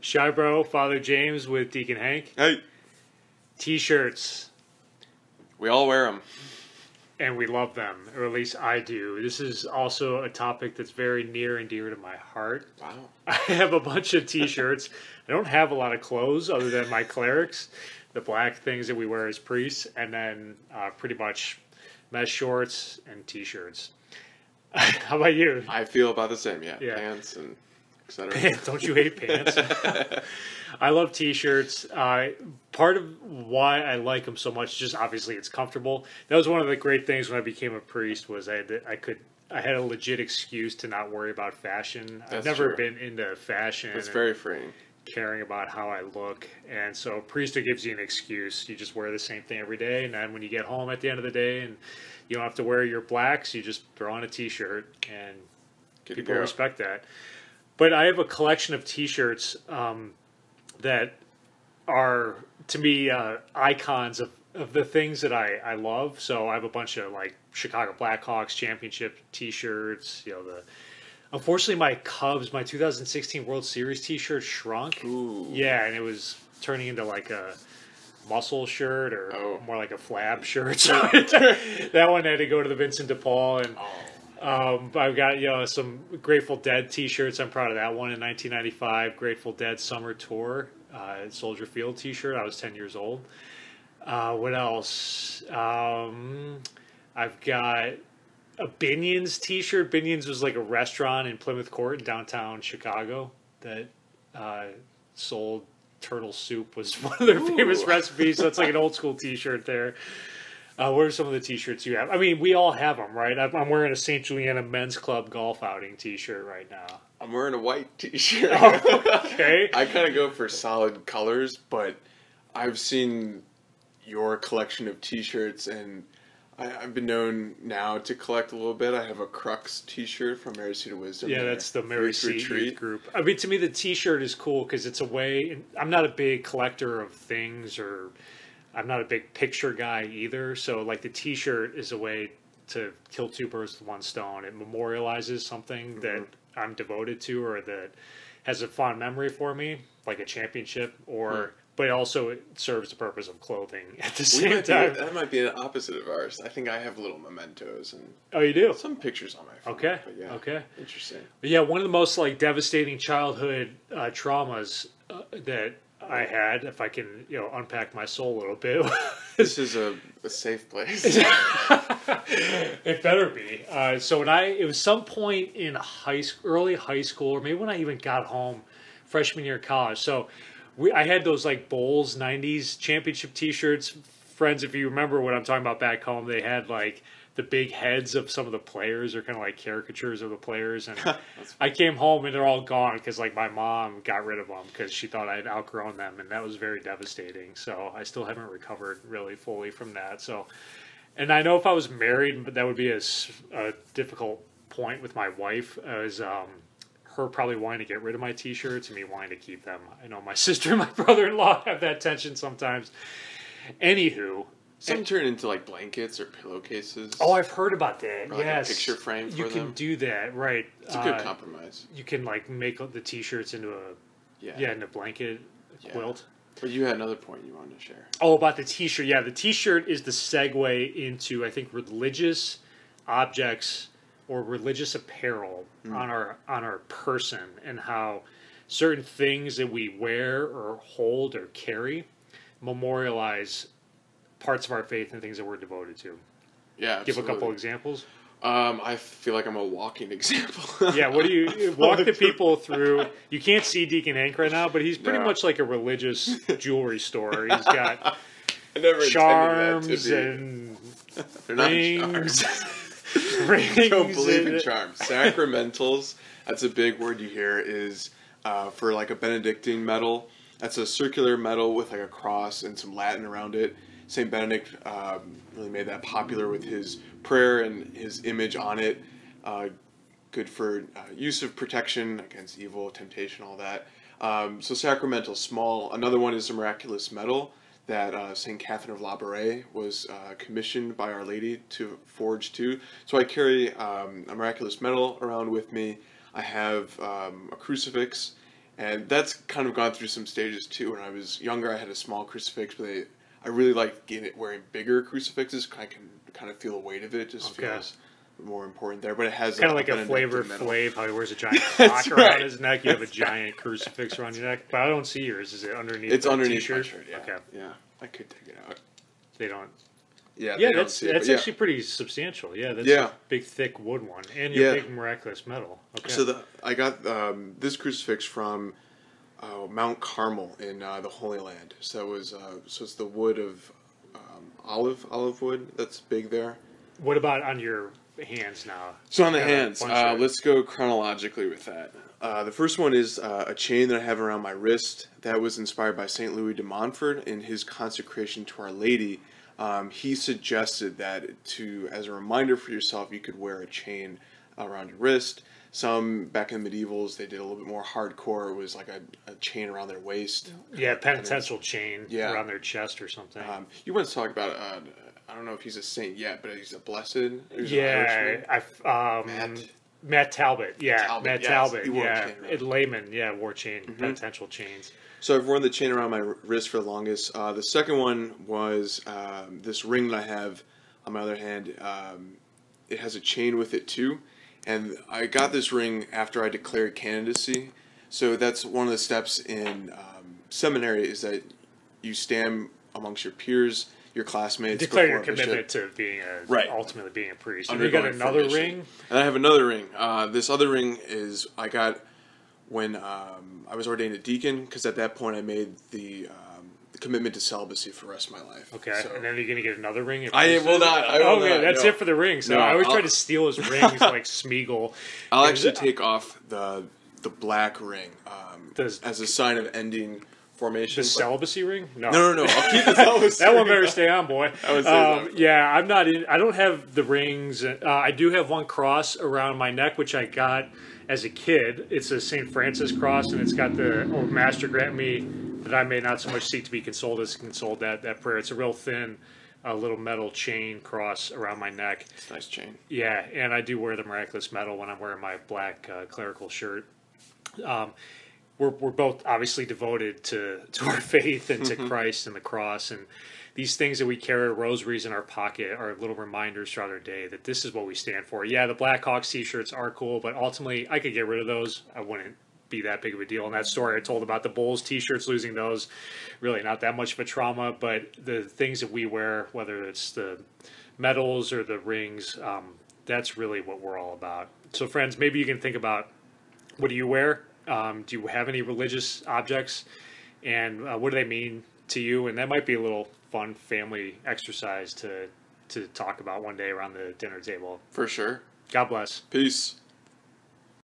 Shy Bro, Father James with Deacon Hank. Hey, T-shirts, we all wear them. and we love them, or at least I do. This is also a topic that's very near and dear to my heart. Wow. I have a bunch of T-shirts. I don't have a lot of clothes other than my clerics, the black things that we wear as priests, and then pretty much mesh shorts and T-shirts. How about you? I feel about the same, yeah. Yeah. Pants and etc. Pants. Don't you hate pants? I love T-shirts. Part of why I like them so much, just obviously it's comfortable. That was one of the great things when I became a priest was I had a legit excuse to not worry about fashion. I've That's never true. been into fashion. It's and very freeing. caring about how I look, and so priesthood gives you an excuse. You just wear the same thing every day, and then when you get home at the end of the day, and you don't have to wear your blacks, you just throw on a T-shirt, and Good to people go. respect that. But I have a collection of T-shirts that are, to me, icons of the things that I love. So I have a bunch of like Chicago Blackhawks championship T-shirts. Unfortunately, my Cubs, my 2016 World Series T-shirt shrunk. Ooh. Yeah, and it was turning into like a muscle shirt or more like a flab shirt. So that one had to go to the Vincent DePaul. And I've got some Grateful Dead T-shirts. I'm proud of that one in 1995. Grateful Dead Summer Tour Soldier Field T-shirt. I was 10 years old. What else? I've got a Binion's T-shirt. Binion's was like a restaurant in Plymouth Court in downtown Chicago that sold turtle soup. Was one of their famous recipes. So it's like an old school T-shirt there. What are some of the T-shirts you have? I mean, we all have them, right? I'm wearing a St. Juliana Men's Club golf outing T-shirt right now. I'm wearing a white T-shirt. Okay. I kind of go for solid colors, but I've seen your collection of T-shirts, and I've been known now to collect a little bit. I have a Crux T-shirt from Mary Seat of Wisdom. Yeah, that's the Mary Seat Retreat group. I mean, to me, the T-shirt is cool because it's a way. I'm not a big collector of things, or I'm not a big picture guy either. So, like, the T-shirt is a way to kill two birds with one stone. It memorializes something that I'm devoted to, or that has a fond memory for me, like a championship, but also it serves the purpose of clothing at the same time. That might be an opposite of ours. I think I have little mementos and Oh, you do? some pictures on my phone. Okay. But yeah, Okay. interesting. But yeah, one of the most like devastating childhood traumas that I had, if I can, unpack my soul a little bit. This is a safe place. It better be. So it was some point in early high school, or maybe when I even got home, freshman year of college. So I had those like Bulls 90s championship T-shirts. Friends, if you remember what I'm talking about back home, they had like the big heads of some of the players, or kind of like caricatures of the players. And I came home and they're all gone because like my mom got rid of them because she thought I had outgrown them, and that was very devastating. So I still haven't recovered really fully from that. So, and I know if I was married, but that would be a difficult point with my wife, as her probably wanting to get rid of my T-shirts and me wanting to keep them. I know my sister and my brother-in-law have that tension sometimes. Anywho. Some turn into like blankets or pillowcases. Oh, I've heard about that. Or like yes, a picture frame for you them. can do that, right? It's a good compromise. You can like make the T-shirts into into a blanket quilt. But you had another point you wanted to share. Oh, about the T-shirt. Yeah, the T-shirt is the segue into, I think, religious objects or religious apparel on our person, and how certain things that we wear or hold or carry memorialize parts of our faith and things that we're devoted to. Yeah, absolutely. Give a couple examples. I feel like I'm a walking example. Yeah, what do you walk the people through? You can't see Deacon Hank right now, but he's pretty much like a religious jewelry store. He's got charms and rings. I don't believe in charms. Sacramentals, that's a big word you hear, is for like a Benedictine medal. That's a circular medal with like a cross and some Latin around it. St. Benedict really made that popular with his prayer and his image on it. Good for use of protection against evil, temptation, all that. So sacramental, small. Another one is the miraculous medal that St. Catherine of Labouré was commissioned by Our Lady to forge too. So I carry a miraculous medal around with me. I have a crucifix And that's kind of gone through some stages too. When I was younger, I had a small crucifix, but I really like wearing bigger crucifixes. I can kind of feel the weight of it. Just feels more important there. But it has kind of like a Flavor Flav, how he wears a giant clock around his neck. You have a giant crucifix around your neck. But I don't see yours. Is it underneath? It's underneath t-shirt? my shirt. Yeah. Okay. Yeah. I could take it out. They don't. Yeah. Yeah, that's actually pretty substantial. Yeah, that's a big, thick wood one, and your big miraculous metal. Okay. So I got this crucifix from Mount Carmel in the Holy Land. So it was it's the wood of olive wood that's big there. What about on your hands now? So on the hands, let's go chronologically with that. The first one is a chain that I have around my wrist that was inspired by St. Louis de Montfort in his consecration to Our Lady. He suggested that as a reminder for yourself, you could wear a chain around your wrist. Some, back in the medievals, they did a little bit more hardcore. It was like a chain around their waist. Yeah, penitential chain around their chest or something. You once talked about, I don't know if he's a saint yet, but he's a blessed. Matt Talbot. Yeah, Matt Talbot. Layman, wore chain, penitential chains. So I've worn the chain around my wrist for the longest. The second one was this ring that I have on my other hand. It has a chain with it too. And I got this ring after I declared candidacy. So that's one of the steps in seminary is that you stand amongst your peers, your classmates. Declare your commitment to being ultimately being a priest. And you got another ring? And I have another ring. This other ring is I got when I was ordained a deacon, because at that point I made the commitment to celibacy for the rest of my life. Okay, so. And then you're going to get another ring? I will not. That's it for the rings. So I always try to steal his rings like Smeagol. I'll actually take off the black ring as a sign of ending formation. The celibacy ring? No. I'll keep the celibacy That one better stay on, boy. I'm not in. I don't have the rings. I do have one cross around my neck, which I got as a kid. It's a St. Francis cross, and it's got Master grant me that I may not so much seek to be consoled as console that prayer. It's a real thin, little metal chain cross around my neck. It's a nice chain. Yeah, and I do wear the miraculous medal when I'm wearing my black clerical shirt. We're both obviously devoted to our faith and to Christ and the cross, and these things that we carry, rosaries in our pocket, are little reminders throughout our day that this is what we stand for. Yeah, the Blackhawks t-shirts are cool, but ultimately I could get rid of those. I wouldn't be that big of a deal. And that story I told about the Bulls t-shirts, losing those, really not that much of a trauma, but the things that we wear, whether it's the medals or the rings, that's really what we're all about. So friends, maybe you can think about, what do you wear? Do you have any religious objects? And what do they mean to you? And that might be a little fun family exercise to talk about one day around the dinner table. For sure. God bless. Peace.